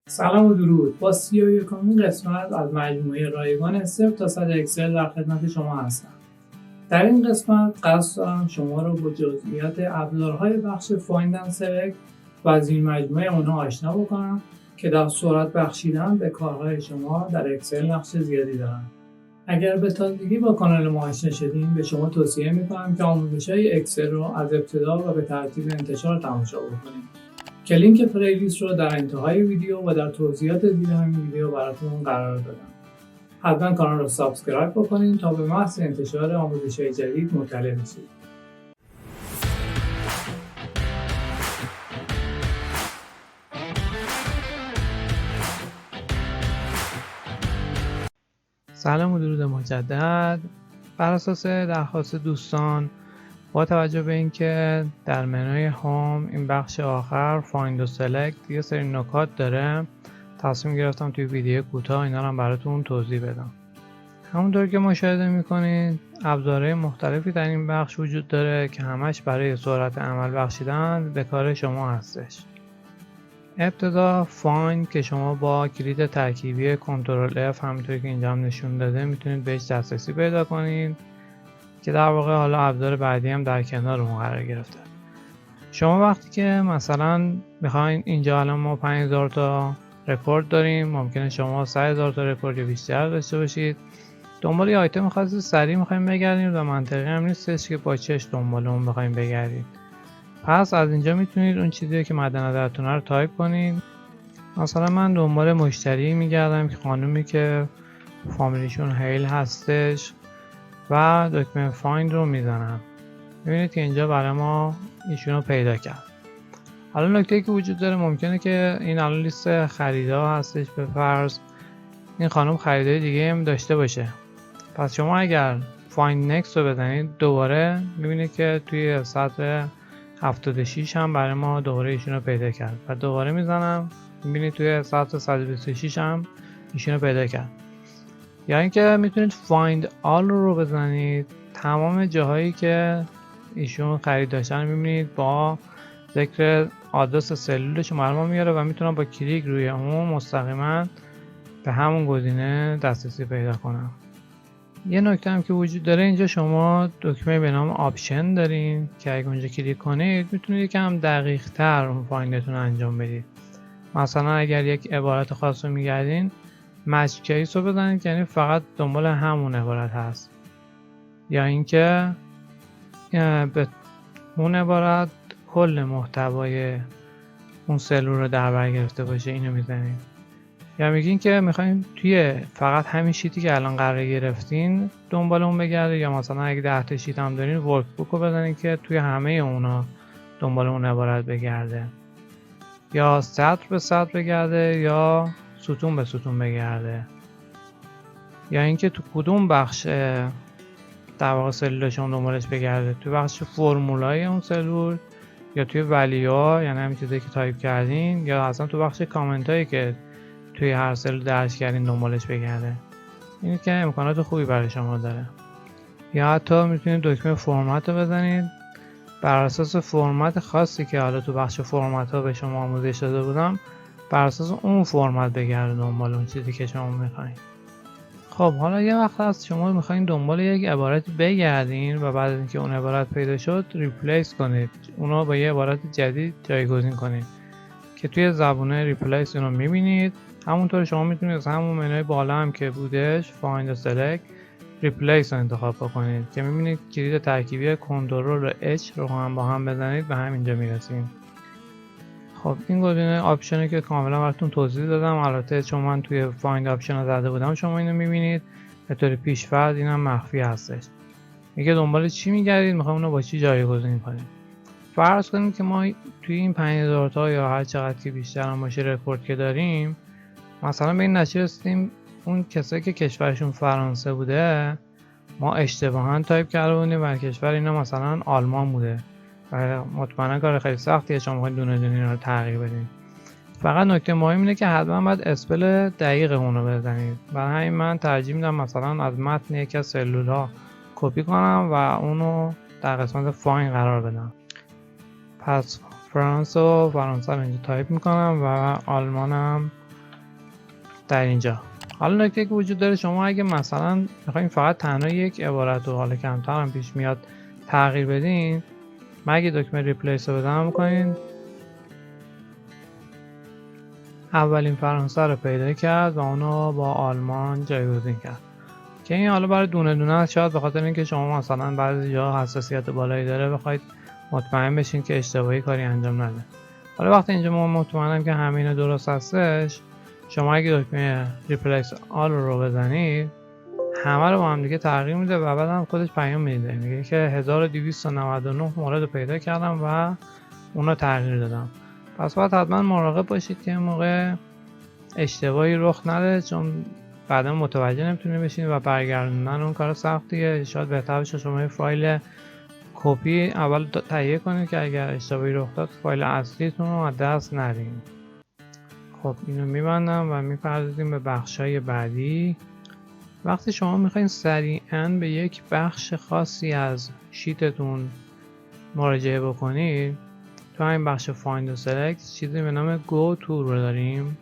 سلام و درود. با 31مین قسمت از مجموعه رایگان 0 تا 100 اکسل در خدمت شما هستم. در این قسمت قصد دارم شما رو با جزئیات ابزارهای بخش فایند اند سلکت و از این مجموعه اونها آشنا بکنم که در سرعت بخشیدن به کارهای شما در اکسل نقش زیادی دارن. اگر به تازگی با کانال ما آشنا شدین، به شما توصیه میکنم که آموزش‌های اکسل رو از ابتدا و به ترتیب انتشار تماشا بکنید که لینک پلیلیست رو در انتهای ویدیو و در توضیحات زیر همین ویدیو براتون قرار دادم. حتما کانال رو سابسکرایب بکنید تا به محض انتشار آموزش‌های جدید مطلع بشید. سلام و درود مجدد. بر اساس درخواست دوستان، با توجه به اینکه در منوی هوم این بخش آخر فایند و سلکت یه سری نکات داره، تصمیم گرفتم توی ویدیو کوتاه اینا رو براتون توضیح بدم. همونطور که مشاهده میکنید ابزارهای مختلفی در این بخش وجود داره که همش برای سرعت عمل بخشیدن به کار شما هستش. ابتدا فایند که شما با کلید ترکیبی کنترل F همونطور که اینجا هم نشون داده میتونید بهش دسترسی پیدا کنید که در واقع حالا ابزار بعدی هم در کنار اون قرار گرفته. شما وقتی که مثلا میخواین اینجا الان ما 5000 تا رکورد داریم، ممکنه شما 100,000 تا رکورد یا بیشتر داشته باشید. دنبال یه آیتم خاصی سریع میخوایم بگردید و منطقی هم نیستش که با چش دنبال اون بخوایم بگردید. پس از اینجا میتونید اون چیزی که مد نظرتونه رو تایپ کنید. مثلا من دنبال مشتری میگردم که خانومی که فامیلیشون هیل هستش و دکمه فایند رو میزنم. میبینید که اینجا برای ما ایشون رو پیدا کرد. حالا نکته‌ای که وجود داره، ممکنه که این الان لیست خریدها هستش، به فرض این خانم خریدای دیگه هم داشته باشه. پس شما اگر فایند نکست رو بزنید دوباره میبینید که توی سطر 76 هم برای ما دوباره ایشون رو پیدا کرد و دوباره میزنم میبینید توی سطر 126 هم ایشون رو پیدا کرد. یا اینکه میتونید فایند آل رو بزنید، تمام جاهایی که ایشون خرید داشتن میبینید با ذکر آدرس سلولش برام میاره و میتونم با کلیک روی اون مستقیما به همون گزینه دسترسی پیدا کنم. یه نکته هم که وجود داره، اینجا شما دکمه به نام آپشن دارین که اگه اونجا کلیک کنید میتونید یکم دقیق تر اون فایندتون رو انجام بدید. مثلا اگر یک عبارت خاص رو میگردین، مچ کیس رو بزنید، یعنی فقط دنبال همون عبارت هست. یا اینکه به اون عبارت کل محتوای اون سلول رو در بر گرفته باشه، اینو میزنید. یا میگین که میخواین توی فقط همین شیتی که الان قرار گرفتین دنبال اون بگرده، یا مثلا اگه 10 تا شیت هم دارین ورک بوک رو بزنید که توی همه اونا دنبال اون عبارت بگرده، یا سطر به سطر بگرده یا ستون به ستون بگرده. یا اینکه تو کدوم بخش در واقع سلولشون دنبالش بگرده، تو بخش فرمولای اون سلول یا توی ولیوها، یعنی همین چیزی که تایپ کردین، یا اصلا تو بخش کامنت هایی که توی هر سلول درج کردین دنبالش بگرده. اینی که امکانات خوبی برای شما داره. یا حتی میتونید دکمه فرمت رو بزنید، بر اساس فرمت خاصی که حالا تو بخش فرمت ها به شما آموزش داده بودم، بر اساس اون فرمت بگرده دنبال اون چیزی که شما میخواین. خب حالا یه وقت هست شما میخواین دنبال یک عبارت بگردین و بعد از اینکه اون عبارت پیدا شد ریپلیس کنید، اونو با یه عبارت جدید جایگزین کنید که توی زبونه ریپلیس اونو میبینید. همونطور شما میتونید از همون منوی بالا هم که بودش فایند و سلکت ریپلیس رو انتخاب بکنید که میبینید کلید ترکیبی کنترل و H رو هم با هم بزنید به همینجا میرسید. خب این گزینه آپشنی که کاملا براتون توضیح دادم، البته چون من توی فایند آپشن رو زده بودم شما اینو میبینید. به طور پیش‌فرض اینم مخفی هستش. میگه دنبال چی میگردید، میخوایم اونو با چی جایگزین کنیم. فرض کنید که ما توی این 5000 تا یا هر چقدر که بیشتر هم باشه رکورد که داریم، مثلا به این نتیجه رسیدیم اون کسایی که کشورشون فرانسه بوده ما اشتباها تایپ کرده بودیم و کشور اینا مثلا آلمان بوده و مطمئنا کار خیلی سختیه شما میخواید دونه دونه اینا رو تغییر بدین. فقط نکته مهم اینه که حتما باید اسپل دقیق اون رو بزنید. برای همین من ترجیح میدم مثلا از متن یکی از سلول‌ها کپی کنم و اونو در قسمت فایند قرار بدم. پس فرانسه رو اینجا تایپ میکنم و آلمانم در اینجا. حالا نکته که وجود داره، شما اگه مثلا بخواید فقط تنها یک عبارت رو حالا کمتر هم پیش میاد تغییر بدین، من اگه دکمه ریپلیس رو بدم میکنین اولین فرانسه رو پیدا کرد و اونو با آلمان جایگزین کرد که این حالا برای دونه دونه است. شاید به خاطر اینکه شما مثلا بعضی جا حساسیت بالایی داره بخواید مطمئن بشین که اشتباهی کاری انجام نده. حالا وقتی اینجا ما مطمئنم که همین درست هستش، شما اگه دکمه ریپلیس آل رو بزنید همه رو با هم دیگه تغییر میده و بعد هم خودش پیام میده، میگه که 1299 مورد رو پیدا کردم و اون رو تغییر دادم. پس باید حتما مراقب باشید که این موقع اشتباهی رخ نده، چون بعدا متوجه نمیتونید بشین و برگردوندن اون کار سختیه. شاید بهتر بشه شما این فایل کپی اول تهیه کنید که اگر اشتباهی رخ داد فایل اصلیتون رو از دست ندین. خب اینو میبندم و میپردازیم به بخشای بعدی. وقتی شما میخواین سریعاً به یک بخش خاصی از شیتتون مراجعه بکنید، تو این بخش فایند و سلکت چیزی به نام گو تو رو داریم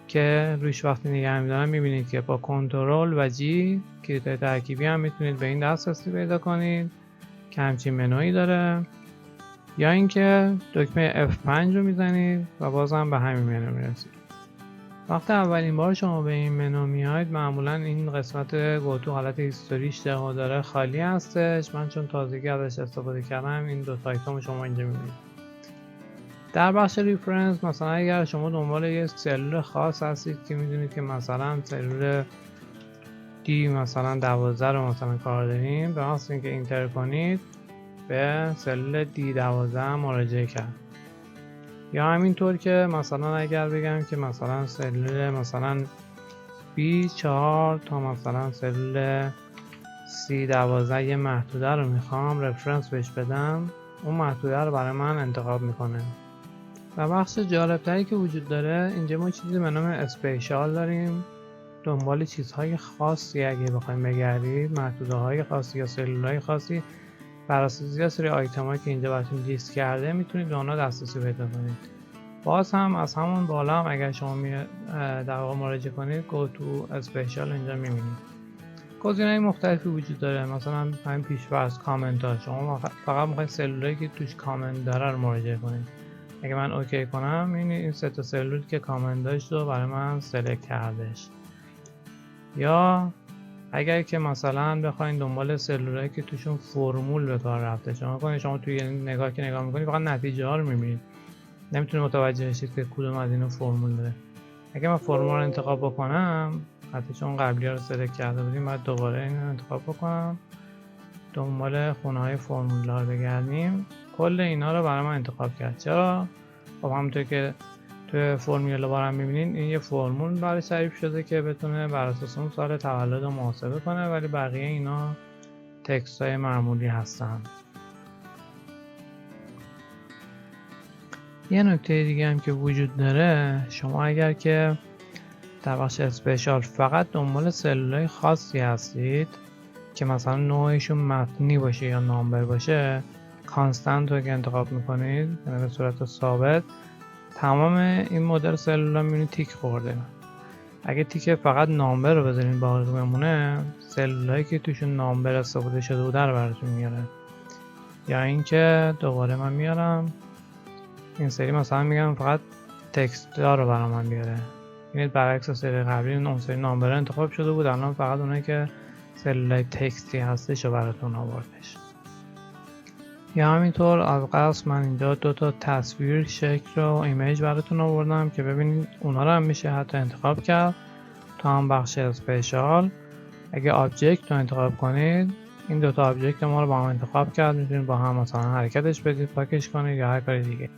که رویش وقتی نگه میدارم میبینید که با کنترل و جی کلیدهای ترکیبی هم میتونید به این دسترسی پیدا کنید که همچین منوی داره، یا اینکه دکمه F5 رو میزنید و بازم به همین منو میرسید. وقتی اولین بار شما به این منو میاید معمولا این قسمت گو تو حالت هیستوریش داره خالی هستش. من چون تازگی ازش استفاده کردم این دو تایتم شما اینجا میبینید. در بخش ریفرنس مثلا اگر شما دنبال یه سلول خاص هستید که میدونید که مثلا سلول دی مثلا 12 رو مثلا کار داریم، به محض اینکه اینتر کنید به سلول دی 12 مراجعه کرد. یا همینطور که مثلا اگر بگم که مثلا سلول مثلا B4 تا مثلا سلول C12 یه محدوده رو میخوام رفرنس بهش بدم، اون محدوده رو برای من انتخاب میکنه. و بخش جالبتری که وجود داره اینجا ما چیزی به نام اسپیشال داریم. دنبال چیزهای خاصی اگه بخوایم بگردید، محدوده های خاصی یا سلول های خاصی، بر اساس یه سری آیتم هایی که اینجا براتون لیست کرده میتونید به اونا دسترسی پیدا کنید. باز هم از همون بالا هم اگر شما در واقع مراجعه کنید گو تو اسپیشال اینجا میبینید. گزینه‌های مختلفی وجود داره، مثلا همین پیش‌فرض کامنت ها، شما فقط میخواید سلولایی که توش کامنت داره رو مراجعه کنید. اگه من اوکی کنم این سه تا سلول که کامنت داشت رو برای من سلکت کردش. یا اگر که مثلا بخواید دنبال سلولایی که توشون فرمول به کار رفته، شما توی نگاه میکنید فقط نتیجه ها رو میبینید، نمیتونید متوجه بشید که کدوم از اینا فرمول داره. اگه من فرمول رو انتخاب بکنم، حتی چون قبلی ها رو سلکت کرده بودیم باید دوباره این رو انتخاب بکنم، دنبال خونه های فرمول ها رو بگردیم، کل اینا رو برای من انتخاب کرد. چرا؟ خب همونطور که توی فرمول بارم میبینین این یه فرمول برای تعریف شده که بتونه بر اساس اون سال تولد رو محاسبه کنه، ولی بقیه اینا تکست های معمولی هستن. یه نکته دیگه هم که وجود داره، شما اگر که در بخش اسپیشال فقط دنبال سلولای خاصی هستید که مثلا نوعشون متنی باشه یا نامبر باشه، کانستنت رو که انتخاب میکنید یعنی به صورت ثابت، تمام این مدل سلولا میبینید تیک خورده. اگه تیک فقط نامبر رو بذارین باقی بمونه، سلولایی که توشون نامبر استفاده شده بوده رو براتون میاره. یا اینکه دوباره من میارم این سری مثلا میگم فقط تکست دار رو برای من بیاره، ببینید برعکس سری قبلی اون سری نامبر انتخاب شده بود، الان فقط اونایی که سلولای تکستی هستش رو براتون آوردش. یا همینطور از قصد من اینجا دو تا تصویر، شکل و ایمیج براتون آوردم که ببینید اونا رو هم میشه حتی انتخاب کرد تا هم بخش اسپیشال. اگه آبجکت رو انتخاب کنید، این دو تا آبجکت ما رو با هم انتخاب کرد، میتونید با هم مثلا حرکتش بدید، پاکش کنید یا هر کاری دیگه.